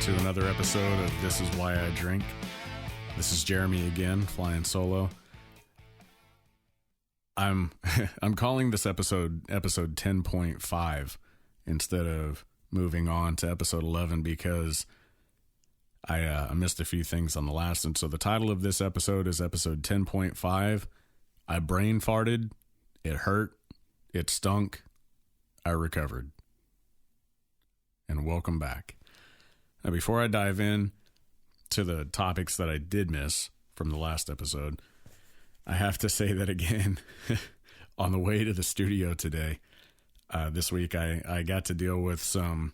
to another episode of This Is Why I Drink. This is Jeremy again, flying solo. I'm calling this episode 10.5 instead of moving on to episode 11 because I missed a few things on the last one. So the title of this episode is episode 10.5. I brain farted. It hurt. It stunk. I recovered. And welcome back. Now, before I dive in to the topics that I did miss from the last episode, I have to say that again, on the way to the studio today, this week, I got to deal with some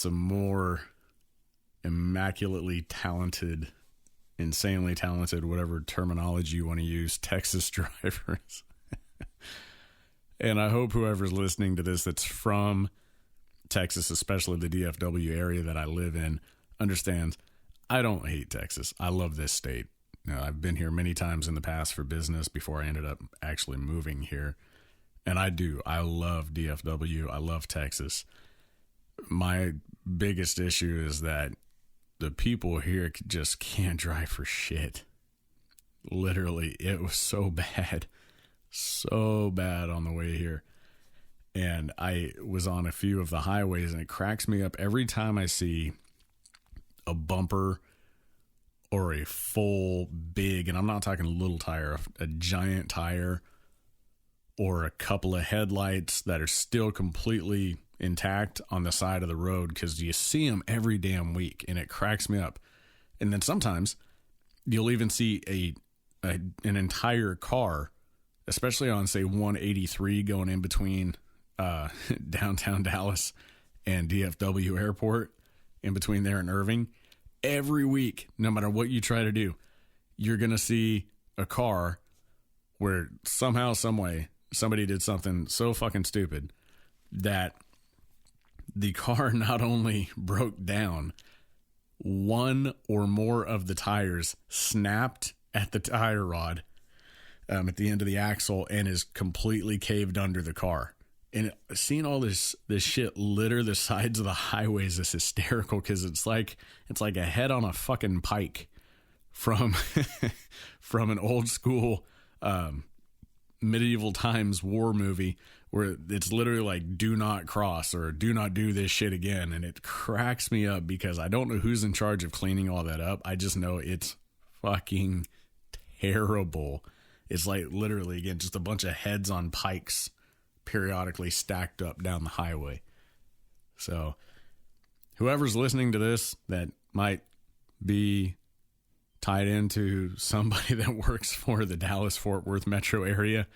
more immaculately talented, insanely talented, whatever terminology you want to use, Texas drivers. And I hope whoever's listening to this that's from Texas, especially the DFW area that I live in, understands I don't hate Texas. I love this state. You know, I've been here many times in the past for business before I ended up actually moving here. And I do. I love DFW. I love Texas. My biggest issue is that the people here just can't drive for shit. Literally, it was so bad. So bad on the way here. And I was on a few of the highways, and it cracks me up every time I see a bumper or a full big, and I'm not talking a little tire, a giant tire, or a couple of headlights that are still completely intact on the side of the road, because you see them every damn week, and it cracks me up. And then sometimes you'll even see an entire car, especially on, say, 183 going in between downtown Dallas and DFW airport, in between there and Irving. Every week, no matter what you try to do, you're going to see a car where somehow, some way, somebody did something so fucking stupid that the car not only broke down, one or more of the tires snapped at the tire rod at the end of the axle and is completely caved under the car. And seeing all this shit litter the sides of the highways is hysterical, because it's like a head on a fucking pike from from an old school medieval times war movie, where it's literally like, do not cross or do not do this shit again. And it cracks me up because I don't know who's in charge of cleaning all that up. I just know it's fucking terrible. It's like literally, again, just a bunch of heads on pikes periodically stacked up down the highway. So whoever's listening to this that might be tied into somebody that works for the Dallas-Fort Worth metro area,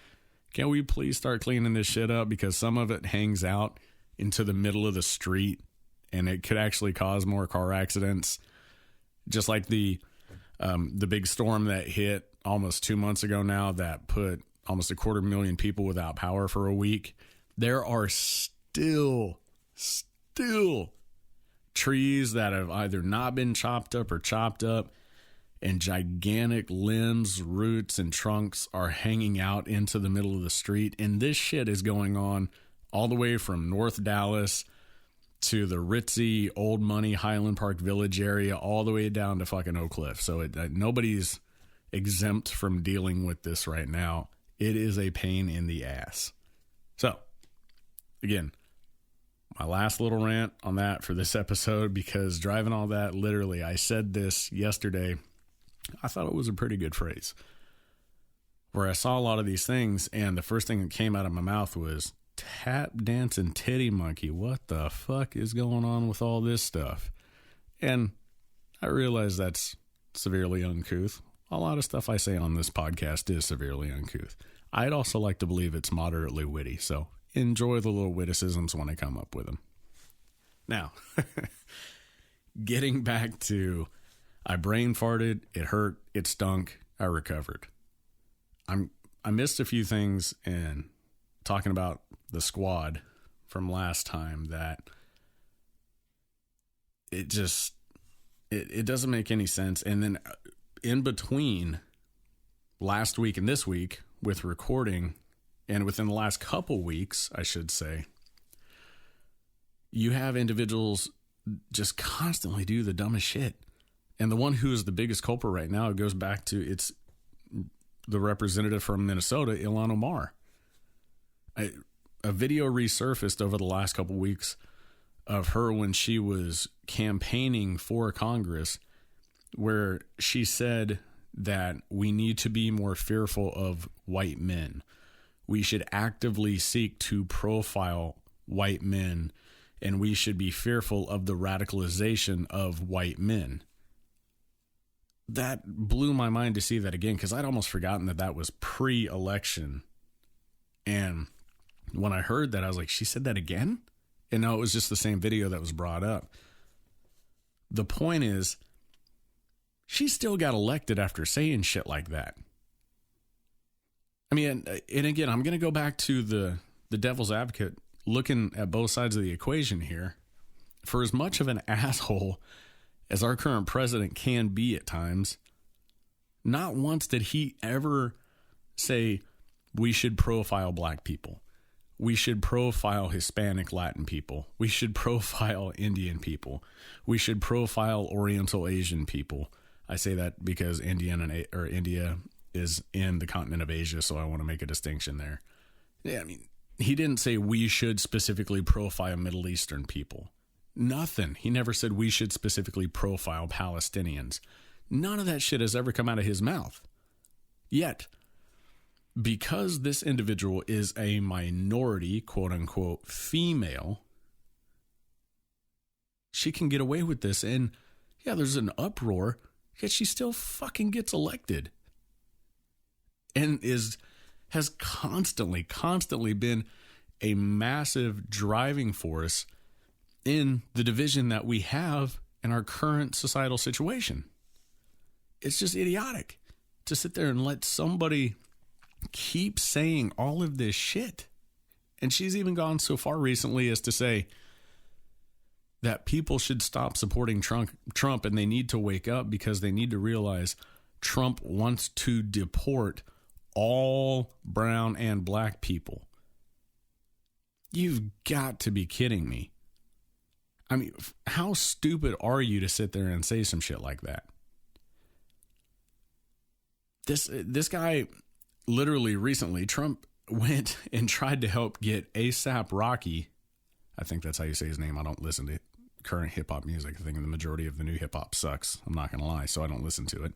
can we please start cleaning this shit up? Because some of it hangs out into the middle of the street, and it could actually cause more car accidents. Just like the big storm that hit almost 2 months ago now that put almost 250,000 people without power for a week. There are still trees that have either not been chopped up or chopped up, and gigantic limbs, roots, and trunks are hanging out into the middle of the street. And this shit is going on all the way from North Dallas to the ritzy Old Money Highland Park Village area, all the way down to fucking Oak Cliff. So nobody's exempt from dealing with this right now. It is a pain in the ass. So, again, my last little rant on that for this episode, because driving all that, literally, I said this yesterday. I thought it was a pretty good phrase, where I saw a lot of these things, and the first thing that came out of my mouth was tap dancing titty monkey. What the fuck is going on with all this stuff? And I realize that's severely uncouth. A lot of stuff I say on this podcast is severely uncouth. I'd also like to believe it's moderately witty, so enjoy the little witticisms when I come up with them. Now, getting back to I brain farted, it hurt, it stunk, I recovered. I missed a few things in talking about the squad from last time that it doesn't make any sense. And then in between last week and this week with recording, and within the last couple weeks, I should say, you have individuals just constantly do the dumbest shit. And the one who is the biggest culprit right now goes back to it's the representative from Minnesota, Ilhan Omar. A video resurfaced over the last couple weeks of her when she was campaigning for Congress, where she said that we need to be more fearful of white men. We should actively seek to profile white men, and we should be fearful of the radicalization of white men. That blew my mind to see that again, because I'd almost forgotten that was pre-election. And when I heard that, I was like, she said that again? And no, it was just the same video that was brought up. The point is, she still got elected after saying shit like that. I mean, and again, I'm going to go back to the devil's advocate, looking at both sides of the equation here. For as much of an asshole as our current president can be at times, not once did he ever say we should profile black people. We should profile Hispanic Latin people. We should profile Indian people. We should profile Oriental Asian people. I say that because India is in the continent of Asia, so I want to make a distinction there. Yeah, I mean, he didn't say we should specifically profile Middle Eastern people. Nothing. He never said we should specifically profile Palestinians. None of that shit has ever come out of his mouth. Yet, because this individual is a minority, quote unquote, female, she can get away with this. And yeah, there's an uproar, yet she still fucking gets elected. And has constantly been a massive driving force in the division that we have in our current societal situation. It's just idiotic to sit there and let somebody keep saying all of this shit. And she's even gone so far recently as to say that people should stop supporting Trump and they need to wake up because they need to realize Trump wants to deport all brown and black people. You've got to be kidding me. I mean, how stupid are you to sit there and say some shit like that? This guy, literally recently, Trump went and tried to help get A$AP Rocky. I think that's how you say his name. I don't listen to current hip-hop music. I think the majority of the new hip-hop sucks. I'm not going to lie, so I don't listen to it.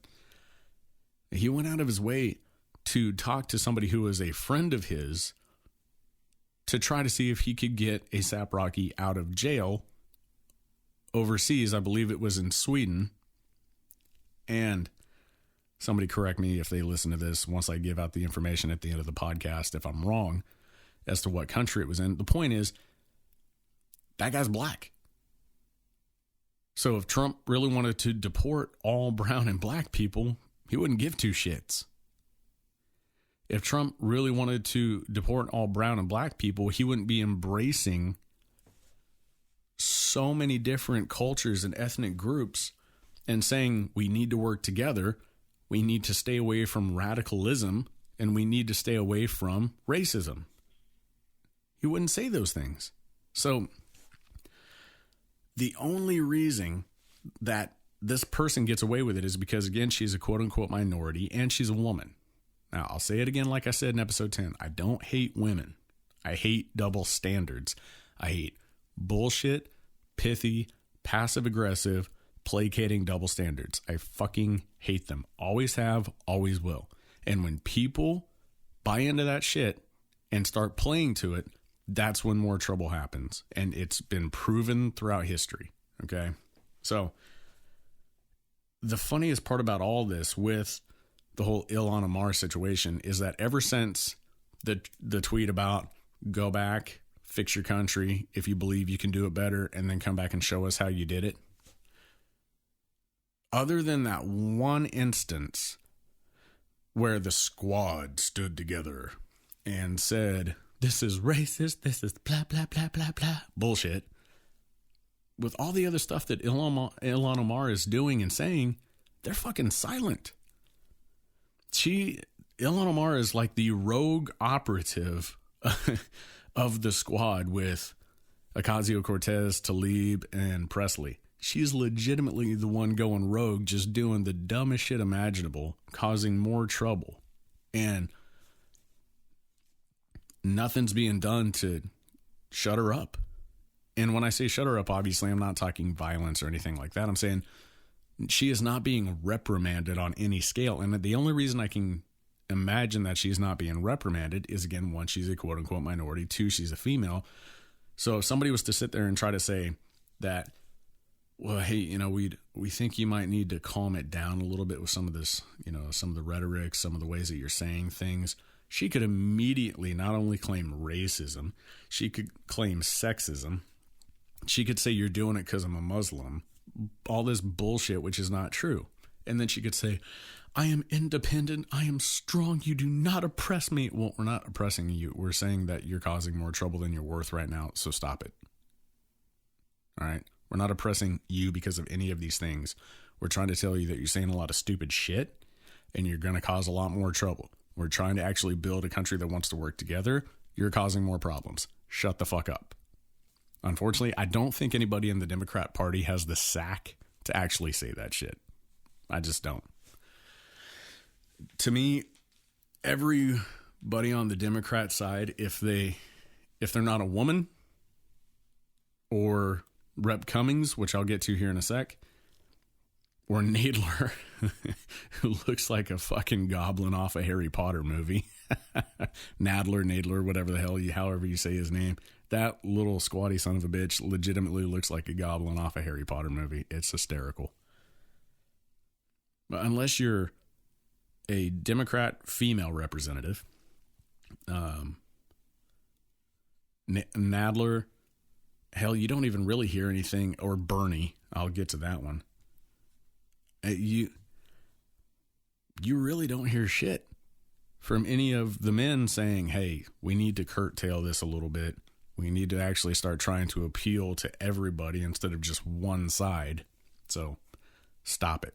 He went out of his way to talk to somebody who was a friend of his to try to see if he could get A$AP Rocky out of jail overseas. I believe it was in Sweden. And somebody correct me if they listen to this once I give out the information at the end of the podcast if I'm wrong as to what country it was in. The point is, that guy's black. So if Trump really wanted to deport all brown and black people, he wouldn't give two shits. If Trump really wanted to deport all brown and black people, he wouldn't be embracing so many different cultures and ethnic groups and saying we need to work together, we need to stay away from radicalism, and we need to stay away from racism. He wouldn't say those things. So the only reason that this person gets away with it is because, again, she's a quote-unquote minority and she's a woman. Now, I'll say it again like I said in episode 10. I don't hate women. I hate double standards. I hate bullshit, pithy, passive-aggressive, placating double standards. I fucking hate them. Always have, always will. And when people buy into that shit and start playing to it, that's when more trouble happens. And it's been proven throughout history. Okay? So, the funniest part about all this with the whole Ilhan Omar situation is that ever since the tweet about go back, fix your country if you believe you can do it better, and then come back and show us how you did it, other than that one instance where the squad stood together and said, this is racist, this is blah, blah, blah, blah, blah, bullshit, with all the other stuff that Ilhan Omar is doing and saying, they're fucking silent. Ilhan Omar is like the rogue operative of the squad with Ocasio-Cortez, Tlaib, and Presley. She's legitimately the one going rogue, just doing the dumbest shit imaginable, causing more trouble. And nothing's being done to shut her up. And when I say shut her up, obviously I'm not talking violence or anything like that. I'm saying she is not being reprimanded on any scale. And the only reason I can imagine that she's not being reprimanded is, again, one, she's a quote-unquote minority. Two, she's a female. So if somebody was to sit there and try to say that, well, hey, we think you might need to calm it down a little bit with some of this, some of the rhetoric, some of the ways that you're saying things, she could immediately not only claim racism, she could claim sexism. She could say you're doing it because I'm a Muslim, all this bullshit, which is not true. And then she could say, I am independent. I am strong. You do not oppress me. Well, we're not oppressing you. We're saying that you're causing more trouble than you're worth right now. So stop it. All right. We're not oppressing you because of any of these things. We're trying to tell you that you're saying a lot of stupid shit and you're going to cause a lot more trouble. We're trying to actually build a country that wants to work together. You're causing more problems. Shut the fuck up. Unfortunately, I don't think anybody in the Democrat Party has the sack to actually say that shit. I just don't. To me, everybody on the Democrat side, if they're not a woman or Rep. Cummings, which I'll get to here in a sec, or Nadler, who looks like a fucking goblin off a Harry Potter movie. Nadler, whatever the hell however you say his name. That little squatty son of a bitch legitimately looks like a goblin off a Harry Potter movie. It's hysterical. But unless you're a Democrat female representative, Nadler, hell, you don't even really hear anything, or Bernie. I'll get to that one. You really don't hear shit from any of the men saying, hey, we need to curtail this a little bit. We need to actually start trying to appeal to everybody instead of just one side. So stop it.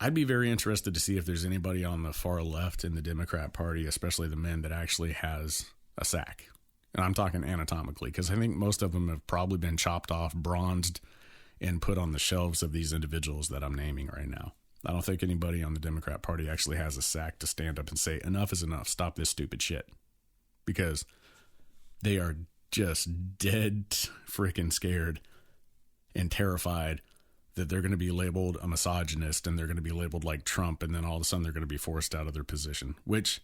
I'd be very interested to see if there's anybody on the far left in the Democrat Party, especially the men, that actually has a sack. And I'm talking anatomically, because I think most of them have probably been chopped off, bronzed, and put on the shelves of these individuals that I'm naming right now. I don't think anybody on the Democrat Party actually has a sack to stand up and say, enough is enough, stop this stupid shit. Because they are just dead freaking scared and terrified that they're going to be labeled a misogynist and they're going to be labeled like Trump, and then all of a sudden they're going to be forced out of their position. Which,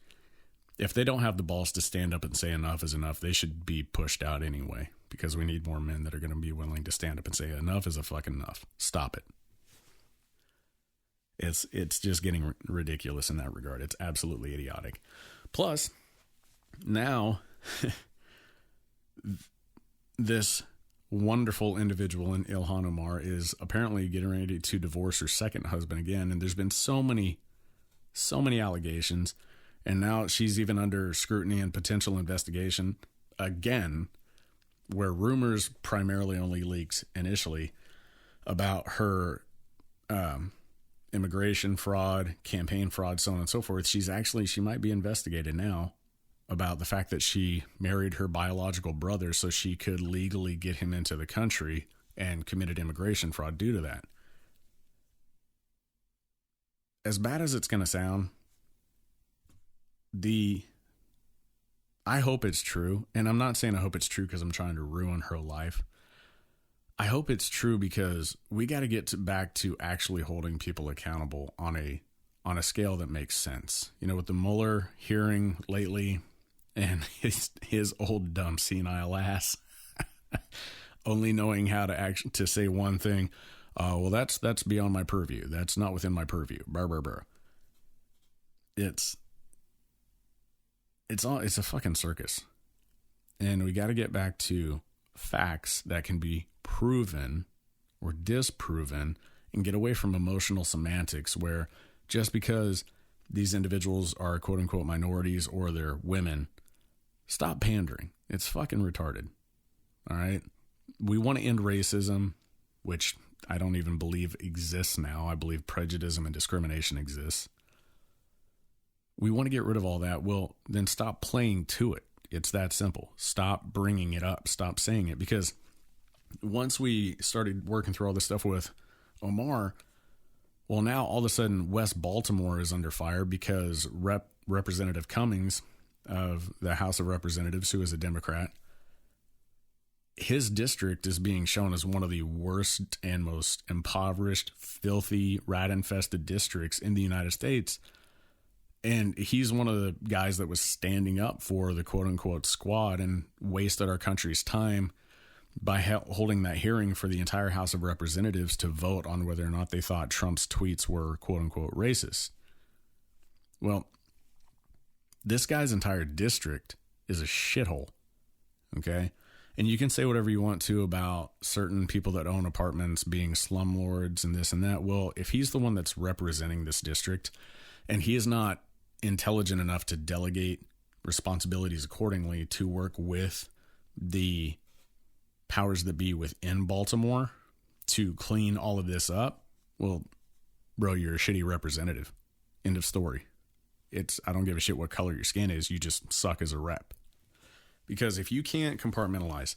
if they don't have the balls to stand up and say enough is enough, they should be pushed out anyway, because we need more men that are going to be willing to stand up and say enough is a fucking enough. Stop it. It's just getting ridiculous in that regard. It's absolutely idiotic. Plus, now this wonderful individual in Ilhan Omar is apparently getting ready to divorce her second husband again, and there's been so many allegations, and now she's even under scrutiny and potential investigation again, where rumors primarily only leaks initially about her immigration fraud, campaign fraud, so on and so forth. She might be investigated now about the fact that she married her biological brother so she could legally get him into the country, and committed immigration fraud due to that. As bad as it's going to sound, I hope it's true. And I'm not saying I hope it's true because I'm trying to ruin her life. I hope it's true because we got to get back to actually holding people accountable on a scale that makes sense. With the Mueller hearing lately, and his old dumb senile ass only knowing how to say one thing. Well, that's beyond my purview. That's not within my purview. Brr, brr, brr. It's a fucking circus. And we got to get back to facts that can be proven or disproven, and get away from emotional semantics where just because these individuals are quote unquote minorities or they're women, stop pandering. It's fucking retarded. All right. We want to end racism, which I don't even believe exists now. I believe prejudice and discrimination exists. We want to get rid of all that. Well, then stop playing to it. It's that simple. Stop bringing it up. Stop saying it. Because once we started working through all this stuff with Omar, well, now all of a sudden West Baltimore is under fire because Representative Cummings of the House of Representatives, who is a Democrat, his district is being shown as one of the worst and most impoverished, filthy, rat-infested districts in the United States. And he's one of the guys that was standing up for the quote-unquote squad and wasted our country's time by holding that hearing for the entire House of Representatives to vote on whether or not they thought Trump's tweets were quote-unquote racist. Well, this guy's entire district is a shithole, okay? And you can say whatever you want to about certain people that own apartments being slumlords and this and that. Well, if he's the one that's representing this district and he is not intelligent enough to delegate responsibilities accordingly to work with the powers that be within Baltimore to clean all of this up, well, bro, you're a shitty representative. End of story. I don't give a shit what color your skin is. You just suck as a rep. Because if you can't compartmentalize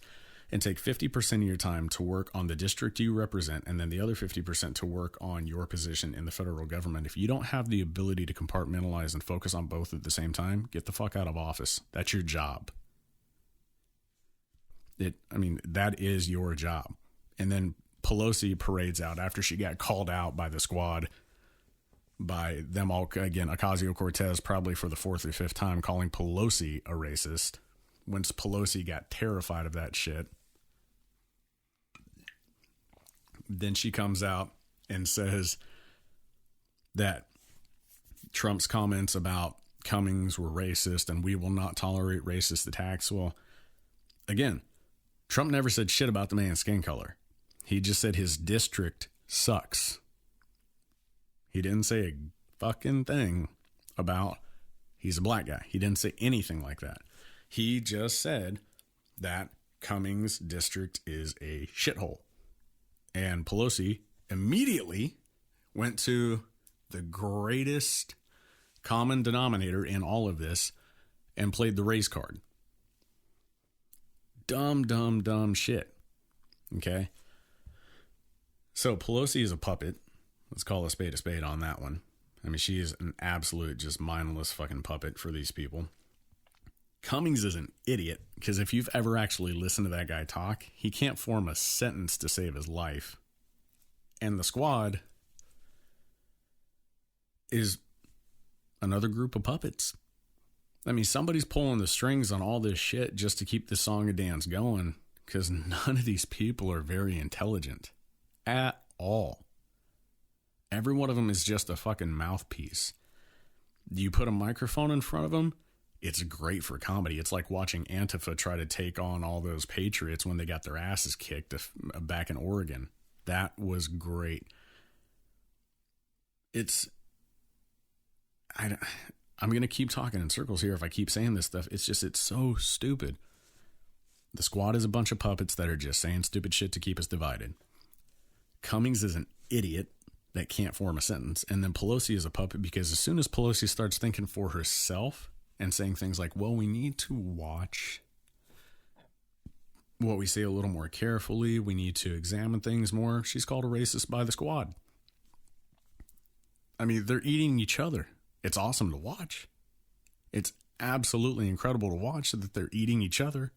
and take 50% of your time to work on the district you represent and then the other 50% to work on your position in the federal government, if you don't have the ability to compartmentalize and focus on both at the same time, get the fuck out of office. That's your job. That is your job. And then Pelosi parades out after she got called out by the squad, by them all, again, Ocasio-Cortez probably for the fourth or fifth time calling Pelosi a racist. Once Pelosi got terrified of that shit, then she comes out and says that Trump's comments about Cummings were racist and we will not tolerate racist attacks. Well, again, Trump never said shit about the man's skin color. He just said his district sucks. He didn't say a fucking thing about he's a black guy. He didn't say anything like that. He just said that Cummings' district is a shithole. And Pelosi immediately went to the greatest common denominator in all of this and played the race card. Dumb shit. Okay? So Pelosi is a puppet. Let's call a spade on that one. I mean, she is an absolute just mindless fucking puppet for these people. Cummings is an idiot because if you've ever actually listened to that guy talk, he can't form a sentence to save his life. And the squad is another group of puppets. I mean, somebody's pulling the strings on all this shit just to keep the song and dance going because none of these people are very intelligent at all. Every one of them is just a fucking mouthpiece. You put a microphone in front of them, it's great for comedy. It's like watching Antifa try to take on all those patriots when they got their asses kicked back in Oregon. That was great. I'm going to keep talking in circles here if I keep saying this stuff. It's so stupid. The squad is a bunch of puppets that are just saying stupid shit to keep us divided. Cummings is an idiot that can't form a sentence. And then Pelosi is a puppet because as soon as Pelosi starts thinking for herself and saying things like, well, we need to watch what we say a little more carefully, we need to examine things more, she's called a racist by the squad. I mean, they're eating each other. It's awesome to watch. It's absolutely incredible to watch that they're eating each other.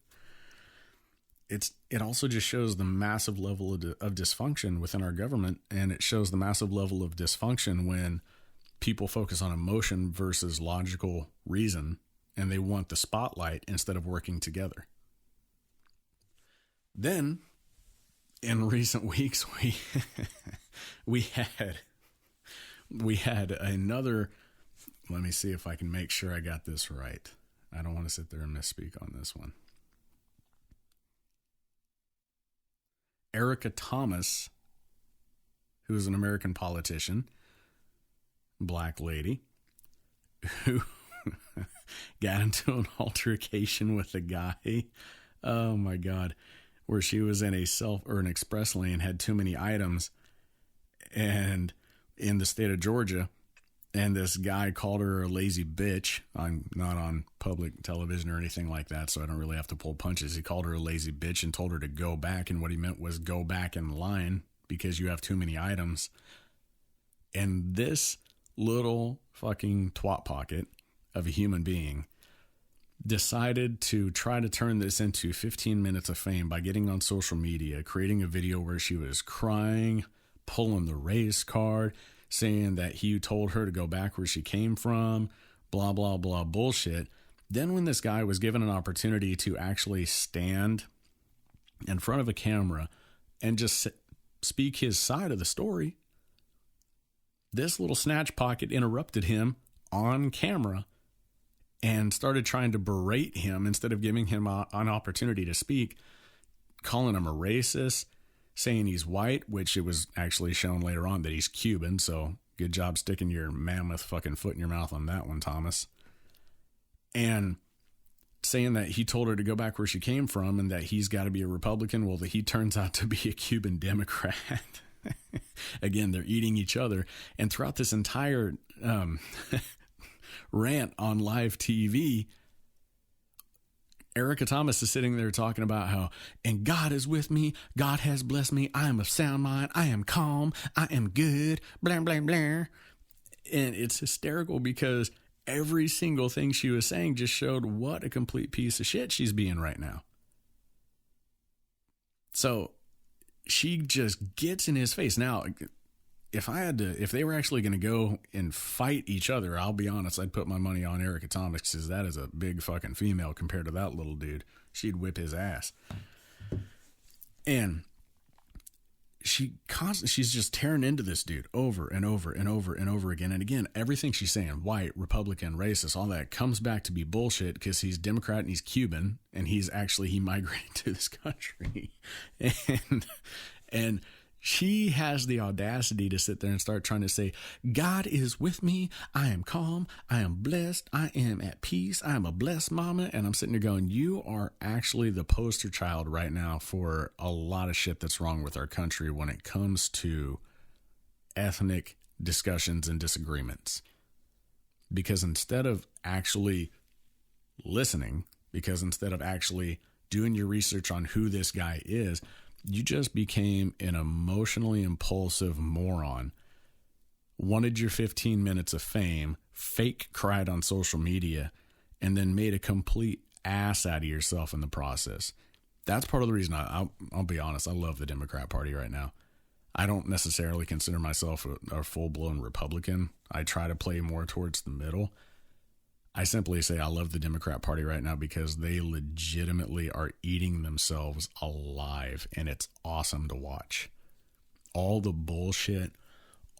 It also just shows the massive level of dysfunction within our government, and it shows the massive level of dysfunction when people focus on emotion versus logical reason, and they want the spotlight instead of working together. Then, in recent weeks, we had another. Let me see if I can make sure I got this right. I don't want to sit there and misspeak on this one. Erica Thomas, who is an American politician, black lady, who got into an altercation with a guy. Oh my God. Where she was in an express lane, had too many items, and in the state of Georgia, And this guy called her a lazy bitch. I'm not on public television or anything like that, so I don't really have to pull punches. He called her a lazy bitch and told her to go back. And what he meant was go back in line because you have too many items. And this little fucking twat pocket of a human being decided to try to turn this into 15 minutes of fame by getting on social media, creating a video where she was crying, pulling the race card, saying that he told her to go back where she came from, blah, blah, blah bullshit. Then when this guy was given an opportunity to actually stand in front of a camera and just speak his side of the story, this little snatch pocket interrupted him on camera and started trying to berate him instead of giving him an opportunity to speak, calling him a racist, saying he's white, which it was actually shown later on that he's Cuban. So good job sticking your mammoth fucking foot in your mouth on that one, Thomas. And saying that he told her to go back where she came from and that he's got to be a Republican. Well, he turns out to be a Cuban Democrat. Again, they're eating each other. And throughout this entire rant on live TV, Erica Thomas is sitting there talking about how, and God is with me. God has blessed me. I am of sound mind. I am calm. I am good. Blah, blah, blah. And it's hysterical because every single thing she was saying just showed what a complete piece of shit she's being right now. So she just gets in his face. Now, if they were actually going to go and fight each other, I'll be honest, I'd put my money on Erica Thomas because that is a big fucking female compared to that little dude. She'd whip his ass. And she's just tearing into this dude over and over and over and over again. And again, everything she's saying, white, Republican, racist, all that comes back to be bullshit because he's Democrat and he's Cuban and he migrated to this country. And she has the audacity to sit there and start trying to say, God is with me. I am calm. I am blessed. I am at peace. I am a blessed mama. And I'm sitting there going, you are actually the poster child right now for a lot of shit that's wrong with our country when it comes to ethnic discussions and disagreements. Because instead of actually listening, because instead of actually doing your research on who this guy is, you just became an emotionally impulsive moron, wanted your 15 minutes of fame, fake cried on social media, and then made a complete ass out of yourself in the process. That's part of the reason I'll be honest, I love the Democrat Party right now. I don't necessarily consider myself a full-blown Republican. I try to play more towards the middle. I simply say I love the Democrat Party right now because they legitimately are eating themselves alive, and it's awesome to watch. All the bullshit,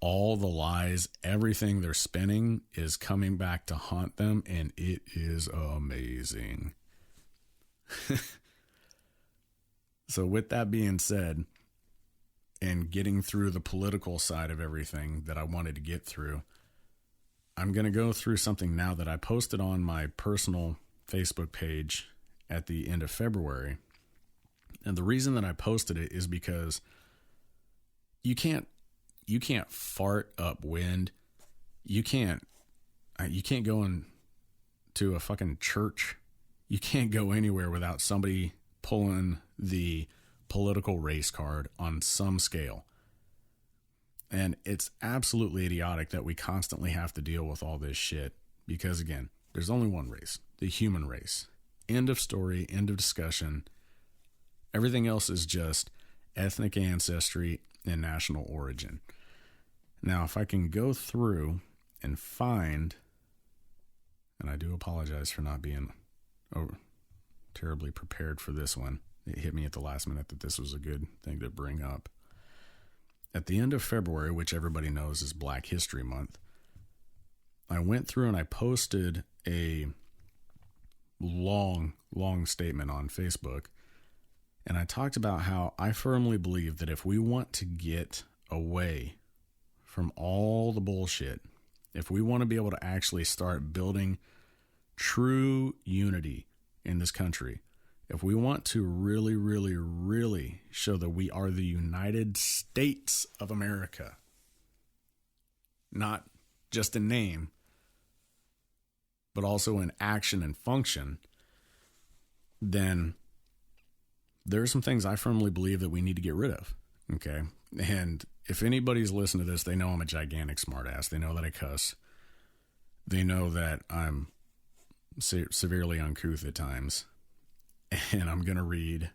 all the lies, everything they're spinning is coming back to haunt them, and it is amazing. So with that being said, and getting through the political side of everything that I wanted to get through, I'm going to go through something now that I posted on my personal Facebook page at the end of February. And the reason that I posted it is because you can't fart up wind. You can't go into a fucking church. You can't go anywhere without somebody pulling the political race card on some scale. And it's absolutely idiotic that we constantly have to deal with all this shit because, again, there's only one race, the human race. End of story, end of discussion. Everything else is just ethnic ancestry and national origin. Now, if I can go through and find, and I do apologize for not being terribly prepared for this one. It hit me at the last minute that this was a good thing to bring up. At the end of February, which everybody knows is Black History Month, I went through and I posted a long statement on Facebook. And I talked about how I firmly believe that if we want to get away from all the bullshit, if we want to be able to actually start building true unity in this country, if we want to really, really, really show that we are the United States of America, not just in name, but also in action and function, then there are some things I firmly believe that we need to get rid of. Okay. And if anybody's listened to this, they know I'm a gigantic smartass. They know that I cuss. They know that I'm severely uncouth at times. And I'm going to read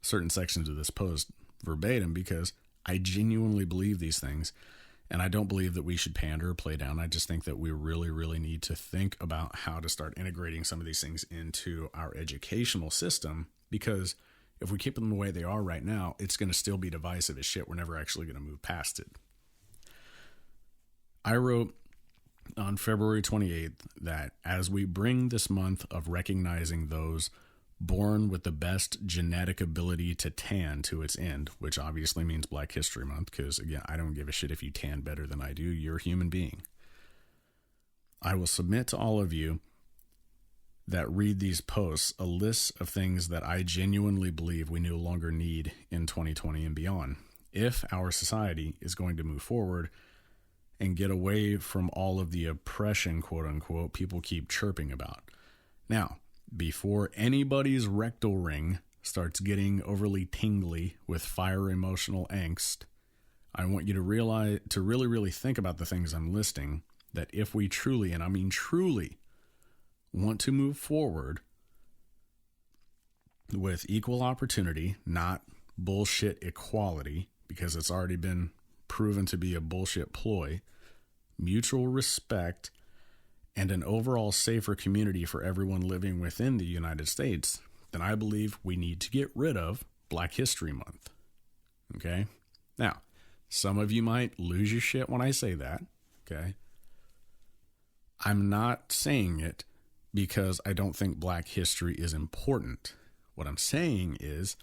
certain sections of this post verbatim because I genuinely believe these things. And I don't believe that we should pander or play down. I just think that we really, really need to think about how to start integrating some of these things into our educational system, because if we keep them the way they are right now, it's going to still be divisive as shit. We're never actually going to move past it. I wrote on February 28th that as we bring this month of recognizing those born with the best genetic ability to tan to its end, which obviously means Black History Month, because again, I don't give a shit if you tan better than I do. You're a human being. I will submit to all of you that read these posts a list of things that I genuinely believe we no longer need in 2020 and beyond, if our society is going to move forward and get away from all of the oppression, quote unquote, people keep chirping about. Now, before anybody's rectal ring starts getting overly tingly with fire emotional angst, I want you to realize, to really, really think about the things I'm listing, that if we truly, and I mean truly, want to move forward with equal opportunity, not bullshit equality, because it's already been proven to be a bullshit ploy, mutual respect, and an overall safer community for everyone living within the United States, then I believe we need to get rid of Black History Month. Okay? Now, some of you might lose your shit when I say that. Okay? I'm not saying it because I don't think Black history is important. What I'm saying is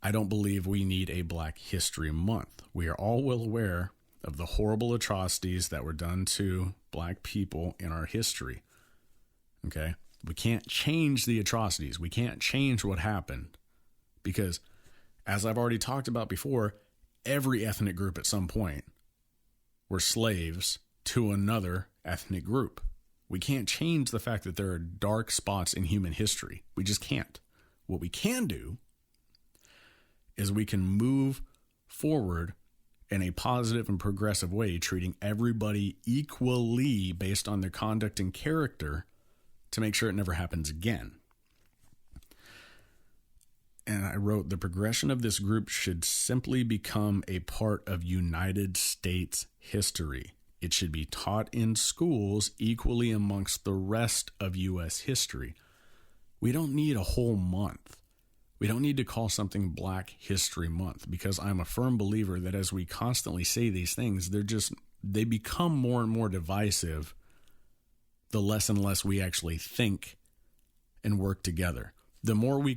I don't believe we need a Black History Month. We are all well aware of the horrible atrocities that were done to Black people in our history. Okay? We can't change the atrocities. We can't change what happened because, as I've already talked about before, every ethnic group at some point were slaves to another ethnic group. We can't change the fact that there are dark spots in human history. We just can't. What we can do is we can move forward in a positive and progressive way, treating everybody equally based on their conduct and character to make sure it never happens again. And I wrote, the progression of this group should simply become a part of United States history. It should be taught in schools equally amongst the rest of U.S. history. We don't need a whole month. We don't need to call something Black History Month, because I'm a firm believer that as we constantly say these things, they become more and more divisive the less and less we actually think and work together. The more we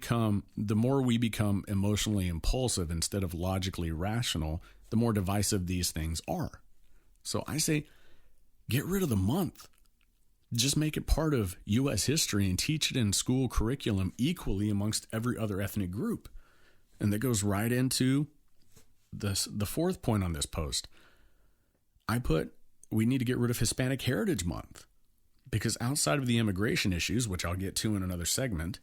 become emotionally impulsive instead of logically rational, the more divisive these things are. So I say, get rid of the month. Just make it part of U.S. history and teach it in school curriculum equally amongst every other ethnic group. And that goes right into the fourth point on this post. I put, we need to get rid of Hispanic Heritage Month, because outside of the immigration issues, which I'll get to in another segment,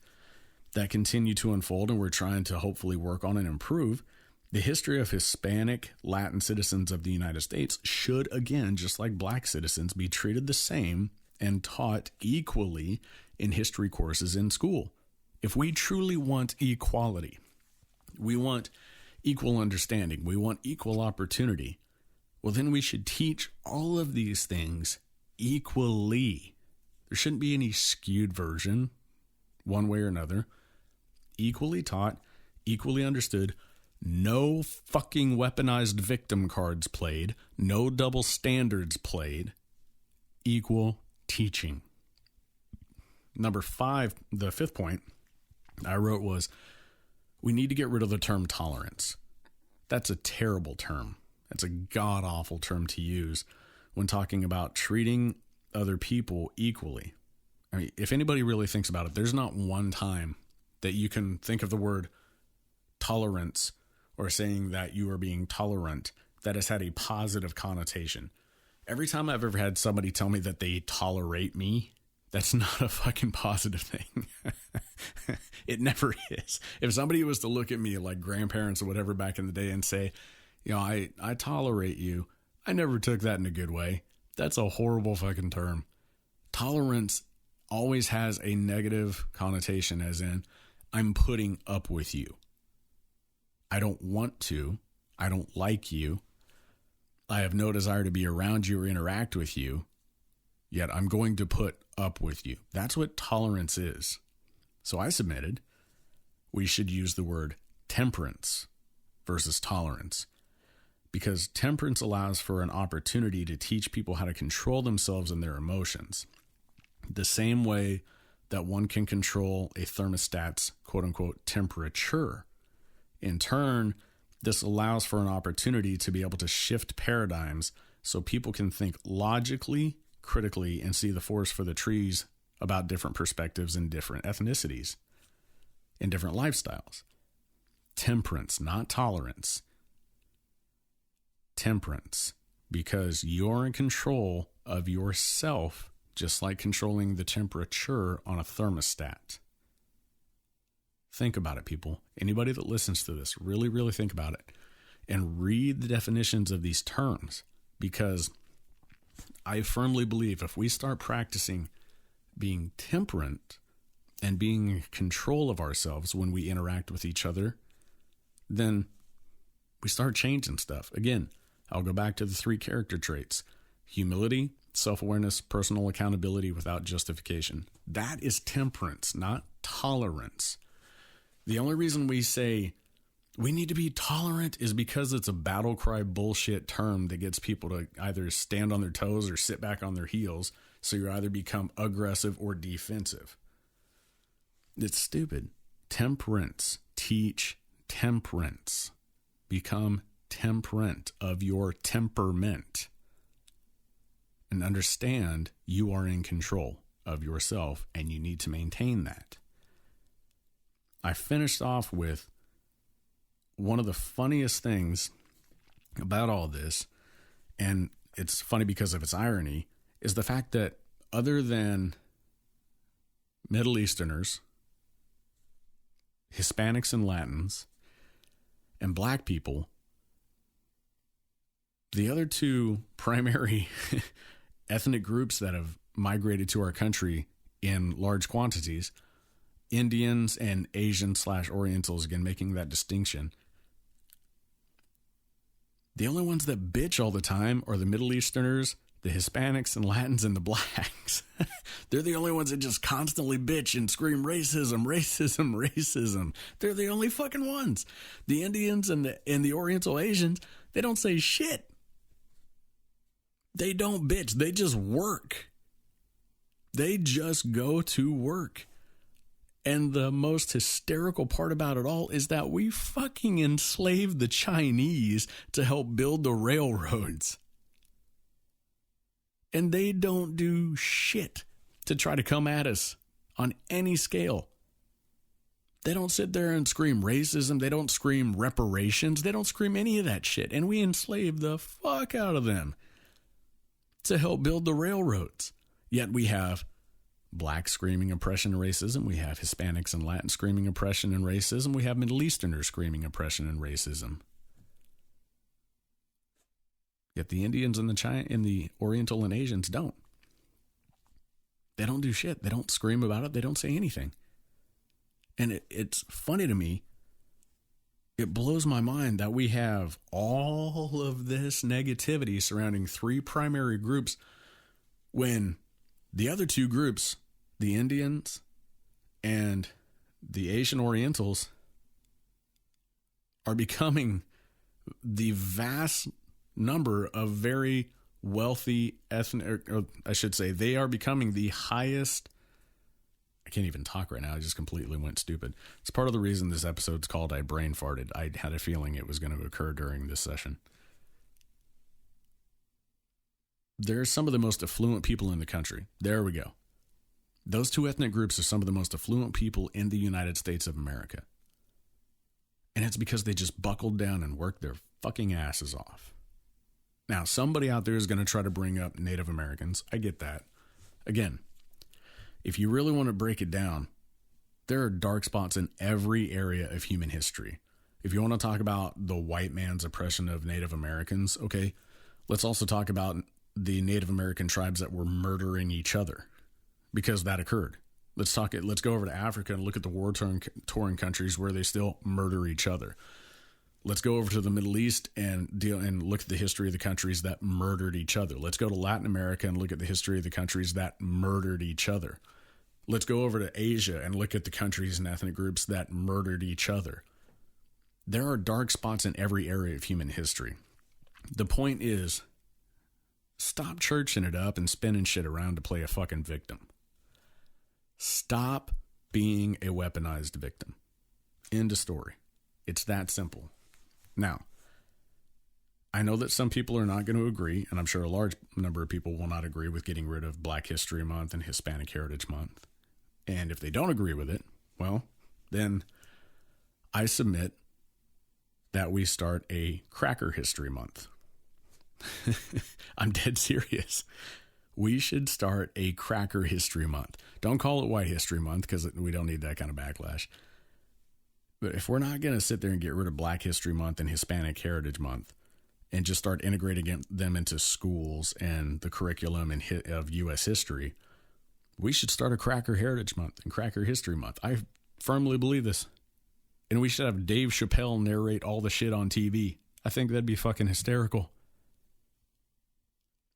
that continue to unfold and we're trying to hopefully work on and improve, the history of Hispanic Latin citizens of the United States should, again, just like Black citizens, be treated the same and taught equally in history courses in school. If we truly want equality, we want equal understanding, we want equal opportunity, well, then we should teach all of these things equally. There shouldn't be any skewed version, one way or another. Equally taught, equally understood, no fucking weaponized victim cards played, no double standards played, equal teaching. Number 5, the fifth point I wrote was, we need to get rid of the term tolerance. That's a terrible term. That's a god-awful term to use when talking about treating other people equally. I mean, if anybody really thinks about it, there's not one time that you can think of the word tolerance or saying that you are being tolerant that has had a positive connotation. Every time I've ever had somebody tell me that they tolerate me, that's not a fucking positive thing. It never is. If somebody was to look at me like grandparents or whatever back in the day and say, I tolerate you, I never took that in a good way. That's a horrible fucking term. Tolerance always has a negative connotation, as in, I'm putting up with you. I don't want to. I don't like you. I have no desire to be around you or interact with you, yet I'm going to put up with you. That's what tolerance is. So I submitted we should use the word temperance versus tolerance, because temperance allows for an opportunity to teach people how to control themselves and their emotions. The same way that one can control a thermostat's quote-unquote temperature. In turn, this allows for an opportunity to be able to shift paradigms so people can think logically, critically, and see the forest for the trees about different perspectives and different ethnicities and different lifestyles. Temperance, not tolerance. Temperance, because you're in control of yourself, just like controlling the temperature on a thermostat. Think about it, people. Anybody that listens to this, really, really think about it and read the definitions of these terms, because I firmly believe if we start practicing being temperate and being in control of ourselves when we interact with each other, then we start changing stuff. Again, I'll go back to the 3 character traits: humility, self-awareness, personal accountability without justification. That is temperance, not tolerance. The only reason we say we need to be tolerant is because it's a battle cry bullshit term that gets people to either stand on their toes or sit back on their heels. So you either become aggressive or defensive. It's stupid. Temperance. Teach temperance. Become temperate of your temperament. And understand you are in control of yourself and you need to maintain that. I finished off with one of the funniest things about all this, and it's funny because of its irony, is the fact that other than Middle Easterners, Hispanics and Latins, and Black people, the other 2 primary ethnic groups that have migrated to our country in large quantities, Indians and Asian/Orientals, again, making that distinction. The only ones that bitch all the time are the Middle Easterners, the Hispanics and Latins, and the Blacks. They're the only ones that just constantly bitch and scream racism, racism, racism. They're the only fucking ones. The Indians and the Oriental Asians, they don't say shit. They don't bitch. They just work. They just go to work. And the most hysterical part about it all is that we fucking enslaved the Chinese to help build the railroads. And they don't do shit to try to come at us on any scale. They don't sit there and scream racism. They don't scream reparations. They don't scream any of that shit. And we enslaved the fuck out of them to help build the railroads. Yet we have Blacks screaming oppression and racism. We have Hispanics and Latins screaming oppression and racism. We have Middle Easterners screaming oppression and racism. Yet the Indians and the Oriental and Asians don't. They don't do shit. They don't scream about it. They don't say anything. And it's funny to me. It blows my mind that we have all of this negativity surrounding 3 primary groups when the other 2 groups, the Indians and the Asian Orientals, are becoming the vast number of very wealthy ethnic, or I should say, they are becoming the highest. I can't even talk right now. I just completely went stupid. It's part of the reason this episode's called I Brainfarted. I had a feeling it was going to occur during this session. They're some of the most affluent people in the country. There we go. Those 2 ethnic groups are some of the most affluent people in the United States of America. And it's because they just buckled down and worked their fucking asses off. Now, somebody out there is going to try to bring up Native Americans. I get that. Again, if you really want to break it down, there are dark spots in every area of human history. If you want to talk about the white man's oppression of Native Americans, okay, let's also talk about the Native American tribes that were murdering each other, because that occurred. Let's go over to Africa and look at the war-torn countries where they still murder each other. Let's go over to the Middle East and look at the history of the countries that murdered each other. Let's go to Latin America and look at the history of the countries that murdered each other. Let's go over to Asia and look at the countries and ethnic groups that murdered each other. There are dark spots in every area of human history. The point is, stop churching it up and spinning shit around to play a fucking victim. Stop being a weaponized victim. End of story. It's that simple. Now, I know that some people are not going to agree, and I'm sure a large number of people will not agree with getting rid of Black History Month and Hispanic Heritage Month. And if they don't agree with it, well, then I submit that we start a Cracker History Month. I'm dead serious. We should start a Cracker History Month. Don't call it White History Month because we don't need that kind of backlash. But if we're not going to sit there and get rid of Black History Month and Hispanic Heritage Month and just start integrating them into schools and the curriculum of U.S. history, we should start a Cracker Heritage Month and Cracker History Month. I firmly believe this. And we should have Dave Chappelle narrate all the shit on TV. I think that'd be fucking hysterical.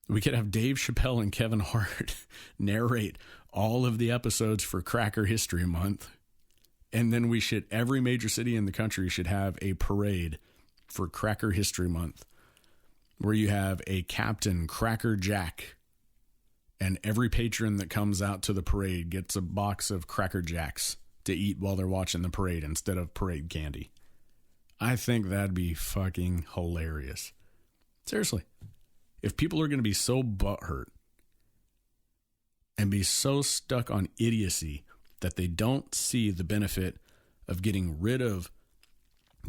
We could have Dave Chappelle and Kevin Hart narrate all of the episodes for Cracker History Month. And then every major city in the country should have a parade for Cracker History Month where you have a Captain Cracker Jack, and every patron that comes out to the parade gets a box of Cracker Jacks to eat while they're watching the parade instead of parade candy. I think that'd be fucking hilarious. Seriously. If people are going to be so butthurt and be so stuck on idiocy that they don't see the benefit of getting rid of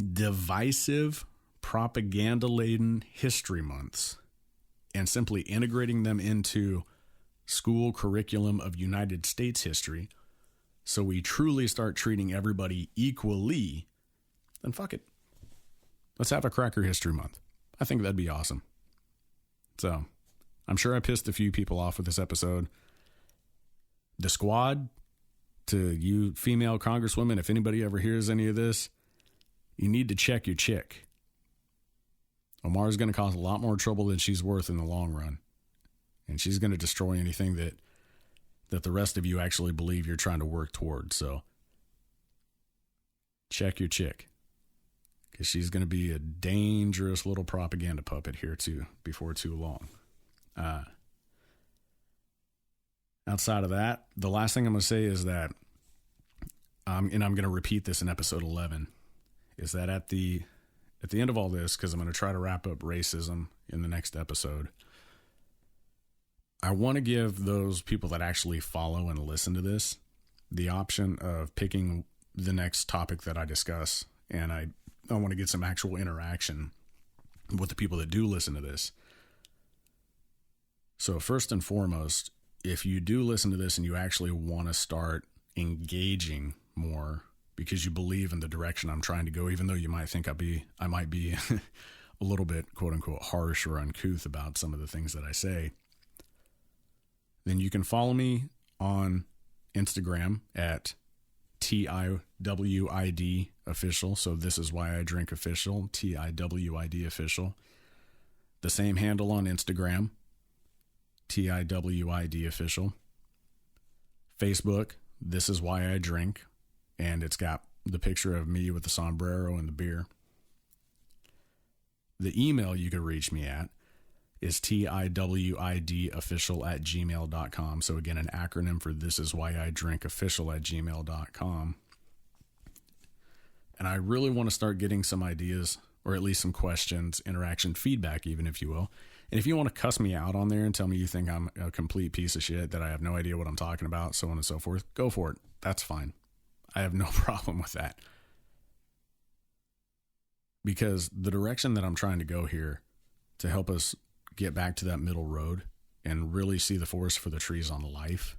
divisive, propaganda-laden history months and simply integrating them into school curriculum of United States history, so we truly start treating everybody equally, then fuck it. Let's have a Cracker History Month. I think that'd be awesome. So, I'm sure I pissed a few people off with this episode. The squad, to you female congresswomen, if anybody ever hears any of this, you need to check your chick. Omar's going to cause a lot more trouble than she's worth in the long run. And she's going to destroy anything that the rest of you actually believe you're trying to work towards. So, check your chick. Because she's going to be a dangerous little propaganda puppet here too, before too long. Outside of that, the last thing I'm going to say is that, and I'm going to repeat this in episode 11, is that at the end of all this, because I'm going to try to wrap up racism in the next episode, I want to give those people that actually follow and listen to this the option of picking the next topic that I discuss. And I want to get some actual interaction with the people that do listen to this. So first and foremost, if you do listen to this and you actually want to start engaging more because you believe in the direction I'm trying to go, even though you might think I might be a little bit, quote unquote, harsh or uncouth about some of the things that I say, then you can follow me on Instagram at TIWID official. So this is why I drink official, TIWID official. The same handle on Instagram, TIWID official. Facebook, this is why I drink. And it's got the picture of me with the sombrero and the beer. The email you can reach me at is TIWIDofficial@gmail.com. So again, an acronym for this is why I drink official@gmail.com. And I really want to start getting some ideas, or at least some questions, interaction, feedback, even, if you will. And if you want to cuss me out on there and tell me you think I'm a complete piece of shit, that I have no idea what I'm talking about, so on and so forth, go for it. That's fine. I have no problem with that. Because the direction that I'm trying to go here to help us get back to that middle road and really see the forest for the trees on life.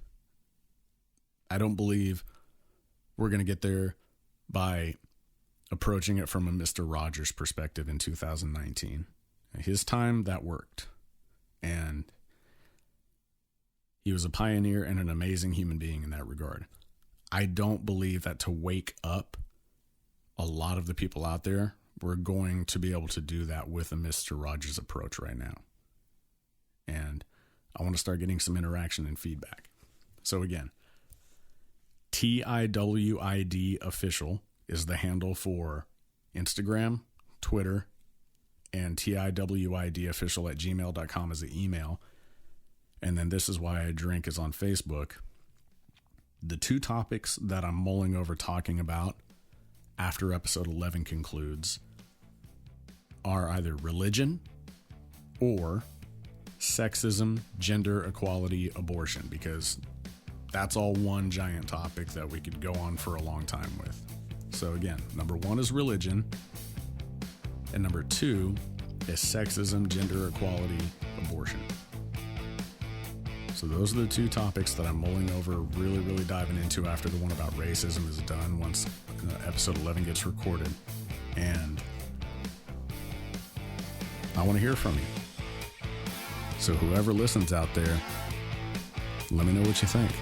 I don't believe we're going to get there by approaching it from a Mr. Rogers perspective in 2019. His time, that worked. And he was a pioneer and an amazing human being in that regard. I don't believe that to wake up a lot of the people out there, we're going to be able to do that with a Mr. Rogers approach right now. And I want to start getting some interaction and feedback. So again, TIWID official is the handle for Instagram, Twitter, and TIWIDofficial@gmail.com is the email. And then This Is Why I Drink is on Facebook. The two topics that I'm mulling over talking about after episode 11 concludes are either religion or sexism, gender equality, abortion, because that's all one giant topic that we could go on for a long time with. So again, number 1 is religion, and number 2 is sexism, gender equality, abortion. So those are the two topics that I'm mulling over, really, really diving into after the one about racism is done once episode 11 gets recorded. And I want to hear from you. So whoever listens out there, let me know what you think.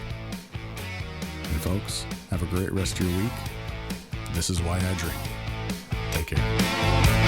And folks, have a great rest of your week. This is why I drink. Take care.